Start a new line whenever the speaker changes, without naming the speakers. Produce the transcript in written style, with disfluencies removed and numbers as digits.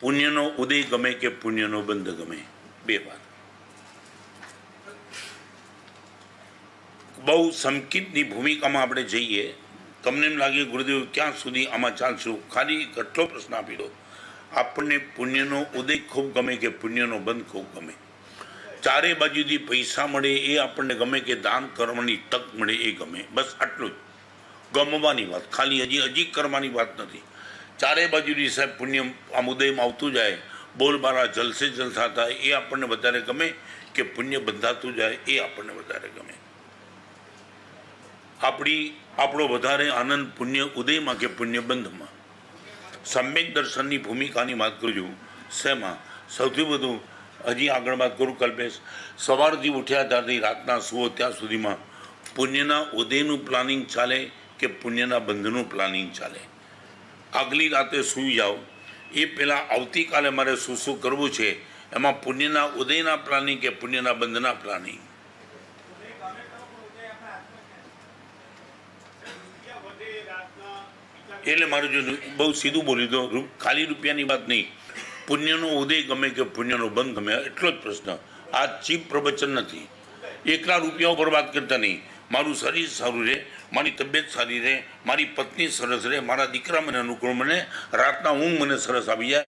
પુણ્યનો ઉદય ગમે કે પુણ્યનો બંધ ગમે? બે વાત. બહુ સંકિતની ભૂમિકામાં આપણે જઈએ. તમને એમ લાગે ગુરુદેવ ક્યાં સુધી આમાં ચાલશું? ખાલી કેટલો પ્રશ્ન આપી દો. આપણને પુણ્યનો ઉદય ખૂબ ગમે કે પુણ્યનો બંધ ખૂબ ગમે? ચારે બાજુથી પૈસા મળે એ આપણને ગમે કે દાન કરવાની તક મળે એ ગમે? બસ આટલું જ ગમવાની વાત, ખાલી હજી કરવાની વાત નથી. ચારે બાજુથી સાહેબ પુણ્ય આમ ઉદયમાં આવતું જાય, બોલબાલા જલસે જલસા થાય એ આપણને વધારે ગમે કે પુણ્ય બંધાતું જાય એ આપણને વધારે ગમે? આપણો વધારે આનંદ પુણ્ય ઉદયમાં કે પુણ્ય બંધમાં? સમ્યક દર્શનની ભૂમિકાની વાત કરું છું. શેમાં સૌથી વધુ? હજી આગળ વાત કરું કલ્પેશ. સવારથી ઉઠ્યા ત્યારથી રાતના સુવો ત્યાં સુધીમાં પુણ્યના ઉદયનું પ્લાનિંગ ચાલે કે પુણ્યના બંધનું પ્લાનિંગ ચાલે? આગલી રાતે સૂઈ જાઓ એ પહેલાં આવતીકાલે મારે શું શું કરવું છે એમાં પુણ્યના ઉદયના પ્લાનિંગ કે પુણ્યના બંધના પ્લાનિંગ? એટલે મારું જો બહુ સીધું બોલી દો, ખાલી રૂપિયાની વાત નહીં, પુણ્યનો ઉદય ગમે કે પુણ્યનો બંધ ગમે એટલો જ પ્રશ્ન. આ ચીપ પ્રવચન નથી. એકલા રૂપિયા ઉપર વાત કરતા નહીં. મારું શરીર સારું રહે, મારી તબિયત સારી રહે, મારી પત્ની સરસ રહે, મારા દીકરા મને અનુકૂળ, મને રાતના ઊંઘ મને સરસ આવી જાય.